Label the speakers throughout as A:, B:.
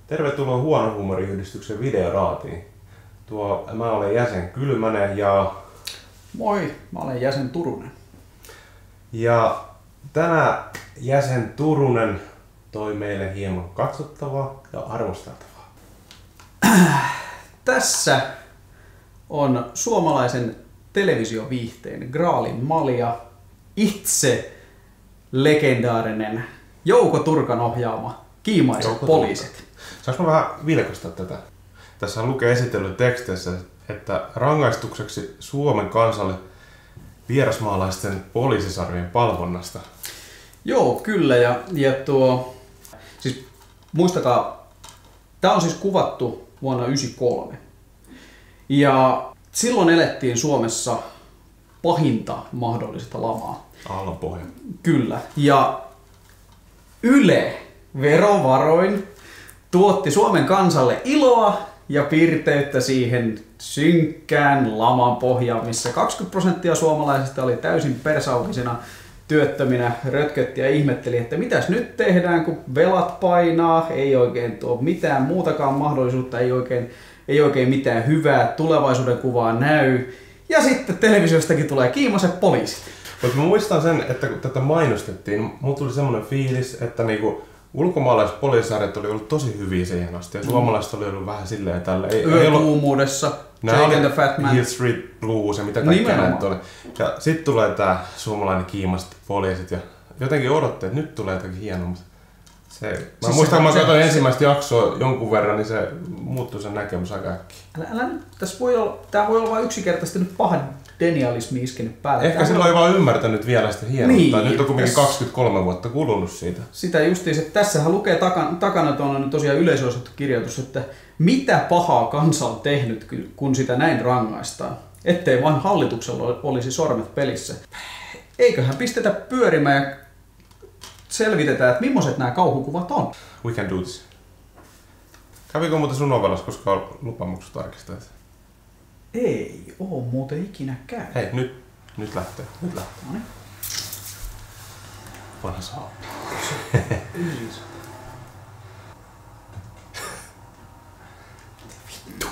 A: Tervetuloa Huono Huumori-yhdistyksen videoraatiin. Mä olen jäsen Kylmänen ja...
B: Moi, mä olen jäsen Turunen.
A: Ja tänään jäsen Turunen toi meille hieman katsottavaa ja arvosteltavaa.
B: Tässä on suomalaisen televisioviihteen Graalin malja, itse legendaarinen Jouko Turkan ohjaama Kiimaiset poliisit.
A: Saanko mä vähän vilkastaa tätä? Tässä lukee esitelyteksteissä, että rangaistukseksi Suomen kansalle vierasmaalaisten poliisisarjojen palvonnasta.
B: Joo, kyllä. Siis muistakaa, tää on siis kuvattu vuonna 1993. Ja silloin elettiin Suomessa pahinta mahdollista lamaa.
A: Aallonpohja.
B: Kyllä. Ja Yle verovaroin tuotti Suomen kansalle iloa ja pirteyttä siihen synkkään laman pohjaan, missä 20% suomalaisista oli täysin persaulisina työttöminä, rötkötti ja ihmetteli, että mitäs nyt tehdään, kun velat painaa, ei oikein tuo mitään muutakaan mahdollisuutta, ei oikein mitään hyvää tulevaisuuden kuvaa näy. Ja sitten televisiostakin tulee Kiimaiset poliisit.
A: Mutta mä muistan sen, että kun tätä mainostettiin, mulla tuli semmoinen fiilis, että niinku ulkomaalaiset poliisisarjat oli ollut tosi hyviä siihen asti ja suomalaiset oli ollut vähän silleen tällä.
B: Yökuumuudessa, Jake and the Fat Man.
A: Hill Street Blues ja mitä kaikkea näitä oli. Ja sit tulee tää suomalainen Kiimaiset poliisit ja jotenkin odotti, että nyt tulee jotakin hienoa. Mä muistan, kun mä katsoin ensimmäistä jaksoa jonkun verran, niin se muuttui sen näkemys aika äkkiä.
B: Tää voi olla vain yksinkertaisesti paha denialismi iskenyt päälle.
A: Ehkä silloin ei vaan ymmärtänyt vielä sitä hienoutta. Niin, nyt on kuitenkin 23 vuotta kulunut siitä.
B: Sitä justiinsa. Tässähän lukee takana tosiaan yleisöosattu kirjoitus, että mitä pahaa kansa on tehnyt, kun sitä näin rangaistaan. Ettei vain hallituksella olisi sormet pelissä. Eiköhän pistetä pyörimään ja selvitetään, että millaiset nämä kauhukuvat on.
A: We can do this. Kävikö muuten sun ovellassa koskaan lupamaksu tarkistajat?
B: Ei oo muuten ikinä käy.
A: Hei, nyt lähtee.
B: Noniin.
A: Vanha saappi.
C: Vittu.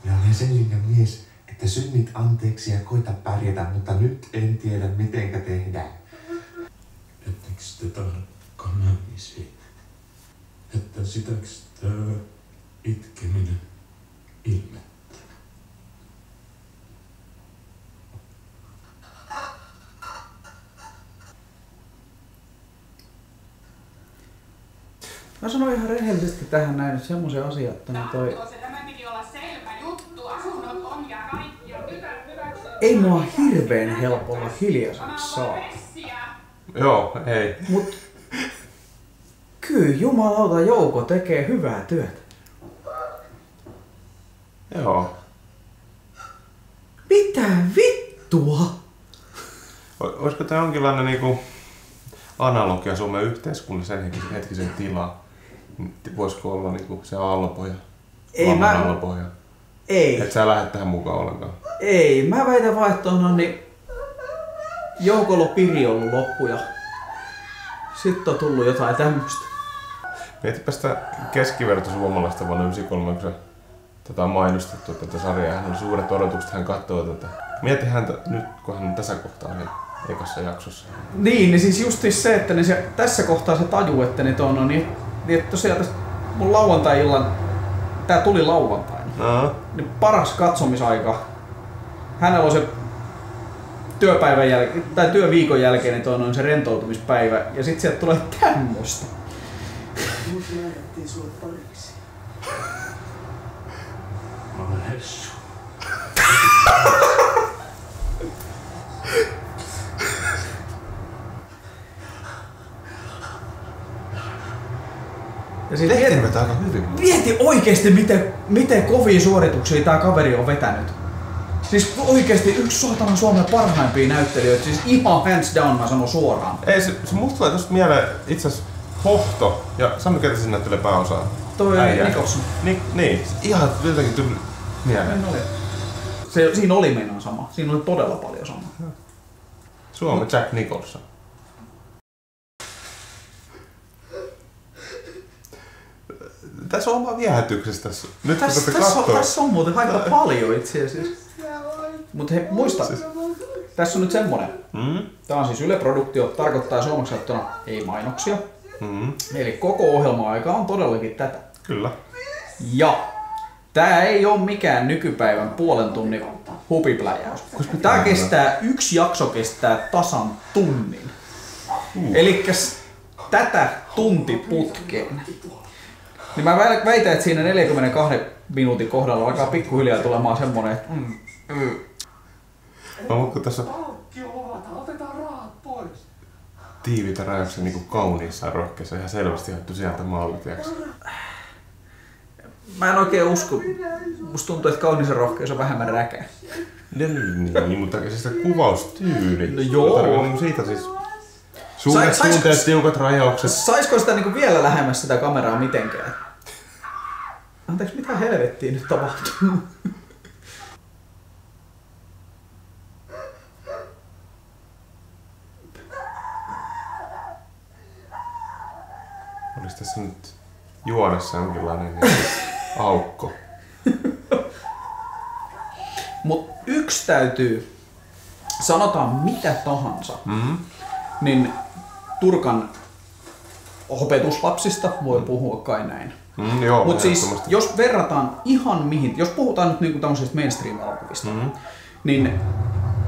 C: Minä olen sen linjan mies, että synnit anteeksi ja koita pärjätä, mutta nyt en tiedä mitenkä tehdään. Ettekö te kannabisia? Että sitäks itkeminen ilmettä?
B: Mä sanoin ihan rehellisesti tähän näin semmoisen asian, että
D: Tämä piti olla selvä juttu. Asunnot on ja kaikki on hyväksytty.
B: ei mua hirveen helpolla hiljaiseksi saa.
A: Joo, ei.
B: Mut kyllä jumalauta Jouko tekee hyvää työtä.
A: Joo.
B: Mitä vittua?
A: Olisiko tämä jonkinlainen niinku analogia Suomen yhteiskunnassa hetkisen tilaan? Voisiko olla niinku se aallonpohja? Aallonpohja?
B: Ei.
A: Et sä lähde tähän mukaan ollenkaan?
B: Ei. Mä väitän vaan, että niin Joukolla on piri ollut loppu ja sitten on tullut jotain tämmöstä.
A: Mietipä sitä keskiverto suomalaista vuonna 1993, kun tätä on mainostettu tätä sarjaa. Hän oli suuret odotukset, hän katsoo tätä. Mieti häntä nyt, kun hän on tässä kohtaa ekassa jaksossa.
B: Niin siis justi se, että tässä kohtaa se tajuu, että niin että tosiaan mun lauantai-illan, tää tuli lauantaina. Niin paras katsomisaika. Hänellä on se työviikon jälkeen niin se rentoutumispäivä ja sit sieltä tulee tämmöstä.
C: Mut laitettiin sulle pariksi. Mä olen hessu.
B: Ja siis
A: Tehtiin me tää aika hyvin.
B: Mieti oikeesti miten kovia suorituksia tää kaveri on vetänyt. Siis oikeesti yksi saatana Suomen parhaimpia näyttelijöitä, siis ihan hands down mä sanon suoraan.
A: Ei, se musta tulee tosta mieleen itse asiassa Hohto ja Sami Ketäsen näyttelee pääosaa.
B: Toi Nicholson.
A: Niin, ihan jotenkin tuli mieleen.
B: Siinä oli meinaan sama. Siinä oli todella paljon sama.
A: Suomi Jack Nicholson. Tässä on oma viehätyksessä tässä. Nyt
B: tässä on muuten aika paljon itse asiassa. Mutta hei, muista, tässä on nyt semmonen. Tää on siis Yle-produktio, tarkoittaa suomeksi sanottuna ei mainoksia. Eli koko ohjelma-aika on todellakin tätä.
A: Kyllä.
B: Ja tää ei oo mikään nykypäivän puolen tunnin hupipläjäys. Yksi jakso kestää tasan tunnin. Elikkäs tätä tuntiputkeen. Niin mä väitän, että siinä 42 minuutin kohdalla alkaa pikkuhiljaa tulemaan semmonen, että
A: onko tässä tiiviitä rajauksia niinku kauniissa rohkeissa ihan selvästi haettu sieltä maalutiaksi?
B: Mä en oikein usko. Musta tuntuu, että kauniissa rohkeissa on vähemmän räkä.
A: Niin, mutta siis se kuvaustyyli.
B: No joo.
A: Niin siitä siis suuret tunteet, tiukat rajaukset.
B: Saisko sitä niinku vielä lähemmäs sitä kameraa mitenkään? Anteeksi, mitä helvettiä nyt tapahtuu?
A: Olis tässä nyt juonessa jonkinlainen aukko?
B: Mut yksi täytyy, sanotaan mitä tahansa, niin Turkan opetuslapsista voi puhua kai näin.
A: Joo,
B: mut siis, jos verrataan ihan mihin, jos puhutaan nyt niinku tämmöisistä mainstream-elokuvista, niin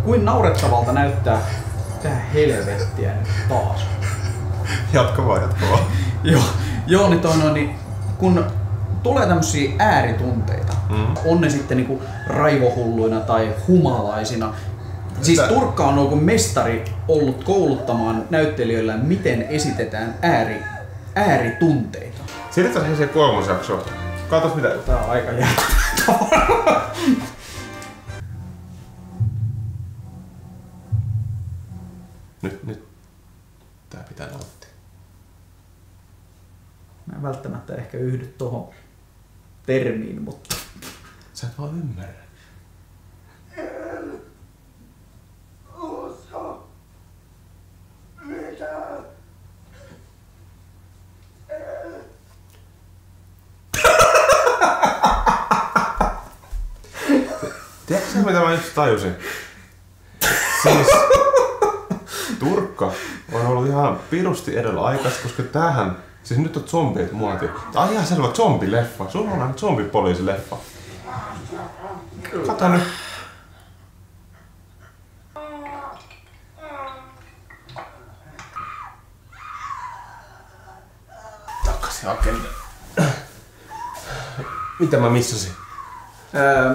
B: kuin naurettavalta näyttää tää helvettiä nyt taas.
A: Jatka vaan.
B: Joo, niin kun tulee tämmösiä ääritunteita, on ne sitten niinku raivohulluina tai humalaisina. Siis Turkka on ollut mestari ollut kouluttamaan näyttelijöillä, miten esitetään ääritunteita.
A: Siirrytään siihen 3. jaksoon. Katos mitä.
B: Tää on aika jäätävää.
A: Nyt. Tää pitää nauttia.
B: Mä en välttämättä ehkä yhdy tohon termiin, mutta
A: sä et vaan ymmärrä. Tiedätkö sä mitä mä nyt tajusin? Siis Turkka on ollut ihan pirusti edellä aikaista, koska tämähän, siis nyt on zombiet muotia. Tää on ihan selvä zombileffa, suomalainen zombipoliisileffa. Kato nyt. Takaisin agenda. Mitä mä missasin?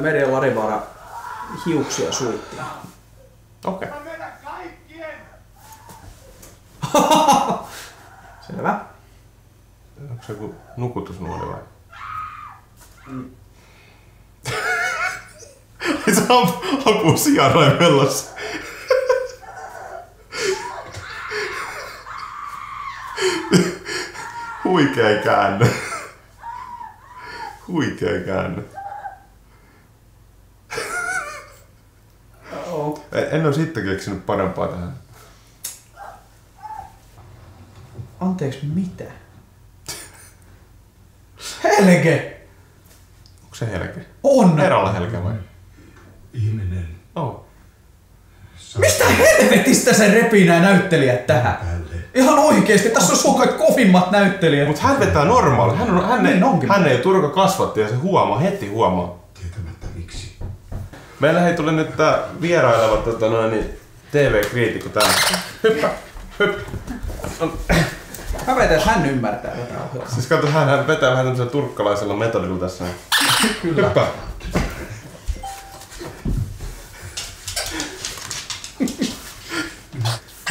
B: Merja Larivaara hiuksia suittia.
A: Okei.
B: Selvä.
A: Onko se joku nukutusnuoli vai? Se ampuu sijaraimellossa. Huikea käänne. En oo sitten keksinyt parempaa tähän.
B: Anteeksi, mitä? Helge!
A: Onko se Helge?
B: On!
A: Herralla Helge vai?
C: Ihminen.
A: Oh.
B: Mistä helvetistä se repii nää näyttelijät tähän? Ihan oikeesti, tässä on sun kovimmat näyttelijät.
A: Mut hän vetää normaali. Hän ei Turka kasvatti ja se heti huomaa.
C: Tietämättä miksi.
A: Meillä tuli nyt tää vieraileva TV-kriitikko täällä. Hyppä.
B: Mä väitän, että hän ymmärtää tätä ohjelmaa.
A: Siis kato, hän vetää vähän tämmöisellä turkkalaisella metodilla tässä.
B: Kyllä.
A: Hyppä.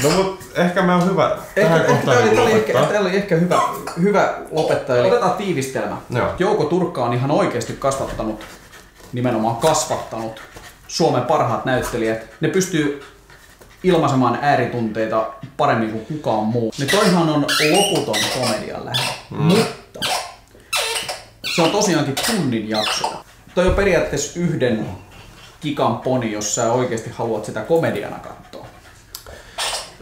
A: No mut ehkä me on hyvä tähän kohtaan lopettaa.
B: Tää oli ehkä hyvä lopettaa. Eli otetaan tiivistelmä.
A: Joo.
B: Jouko Turkka on ihan oikeesti nimenomaan kasvattanut Suomen parhaat näyttelijät. Ne pystyy ilmaisemaan ääritunteita paremmin kuin kukaan muu. Niin toihan on loputon komedian lähde. Mutta Se on tosiaankin tunnin jaksoja. Toi on periaatteessa 1 gigan poni, jos sä oikeesti haluat sitä komediana katsoa.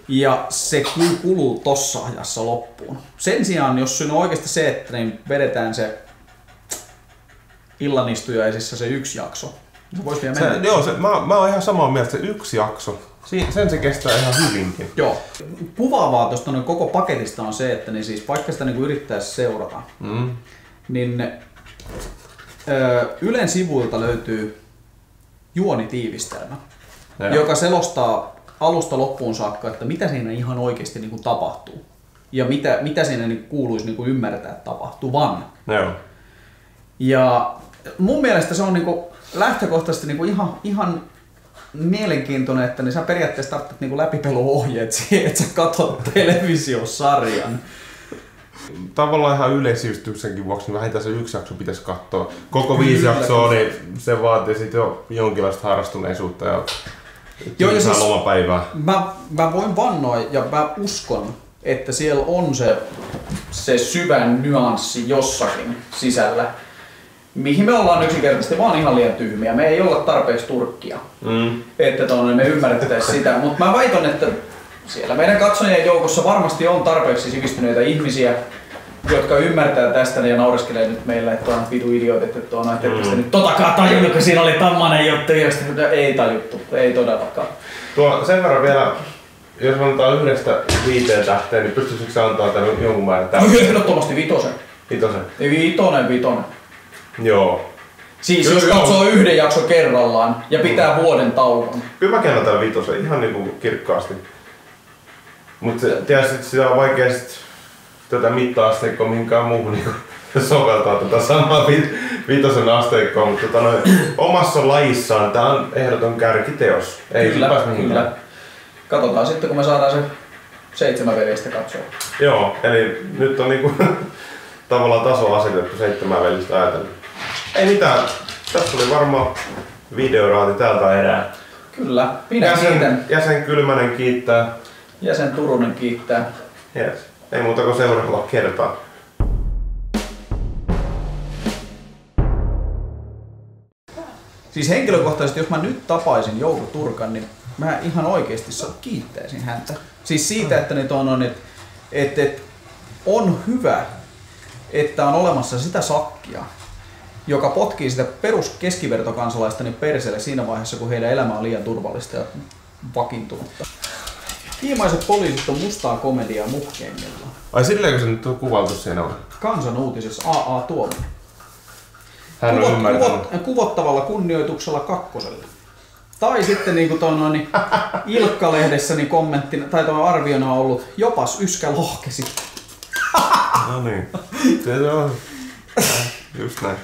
B: Ja se kuluu tossa ajassa loppuun. Sen sijaan, jos siinä on oikeasti se, että niin vedetään se illanistujaisissa se 1 jakso. Se vois vielä mennä.
A: Mä oon ihan samaa mieltä, se 1 jakso. Sen se kestää ihan hyvinkin.
B: Joo. Kuvaavaa tuosta koko paketista on se, että niin siis vaikka sitä niin yrittäisi seurata, niin Ylen sivuilta löytyy juonitiivistelmä, joka selostaa alusta loppuun saakka, että mitä siinä ihan oikeasti niin kuin tapahtuu. Ja mitä siinä niin kuuluisi niin kuin ymmärtää tapahtuvan.
A: Joo.
B: Ja mun mielestä se on niin kuin lähtökohtaisesti niin kuin ihan mielenkiintoinen, että niin sä periaatteessa tarvitset niin kuin läpipeluohjeet siihen, että sä katsot televisiosarjan.
A: Tavallaan ihan yleisivistyksenkin vuoksi niin vähintään se 1 jakso pitäisi katsoa. Koko 5 jaksoa, niin se vaatii sitten jo jonkinlaista harrastuneisuutta ja siis lomapäivää.
B: Mä voin vannoa ja mä uskon, että siellä on se syvä nyanssi jossakin sisällä, mihin me ollaan yksinkertaisesti vaan ihan liian tyhmiä. Me ei olla tarpeeksi turkkia, että me ymmärrettäisiin sitä. Mutta mä väitän, että siellä meidän katsojien joukossa varmasti on tarpeeksi sivistyneitä ihmisiä, jotka ymmärtää tästä ja naureskelee nyt meillä, että on vitu idiotit, että on ajatellut nyt totakaan tajunnut, kun siinä oli tammanen juttu. Ei tajuttu, ei todellakaan.
A: Sen verran vielä, jos antaa 1-5 tähteä, niin pystyisikö sä antaa tämän jonkun määrän tähteä?
B: Ehdottomasti 5. 5. Joo. Siis jos katsoo 1 jakso kerrallaan ja pitää vuoden tauon.
A: Kyllä mäkin annan tämän 5, ihan niinku kirkkaasti. Mutta tietysti sitä on vaikea tätä mitta-asteikkoa mihinkään muuhun niinku soveltaa tätä samaa 5 asteikkoa, mutta omassa lajissaan tää on ehdoton kärkiteos. Ei kyllä, pääs mihinkään. Kyllä.
B: Katsotaan sitten, kun me saadaan se 7 veljestä katsoa.
A: Joo, eli nyt on niinku tavallaan taso asetettu 7 veljestä ajatellen. Ei mitään, tässä oli varmaan videoraati täältä erää.
B: Kyllä, minä kiitän.
A: Jäsen Kylmänen kiittää.
B: Jäsen Turunen kiittää.
A: Yes. Ei muuta kuin seuraavalla kertaa.
B: Siis henkilökohtaisesti, jos mä nyt tapaisin Jouko Turkan, niin mä ihan oikeesti kiittäisin häntä. Siis siitä, että nyt että on hyvä, että on olemassa sitä sakkia, joka potkii sitä perus keskivertokansalaista niin perseelle siinä vaiheessa, kun heidän elämä on liian turvallista ja vakiintunutta. Kiimaiset poliisit on mustaa komediaa muhkeimmillaan.
A: Ai silleenkö se nyt on kuvailtu siinä on?
B: Kansan uutisessa A.A. Tuominen.
A: Hän on ymmärtänyt.
B: Kuvottavalla kunnioituksella 2. Tai sitten niin kuin Ilkka-lehdessä niin kommenttina tai arviona on ollut jopas yskä lohkesi.
A: No niin. Se on just näin.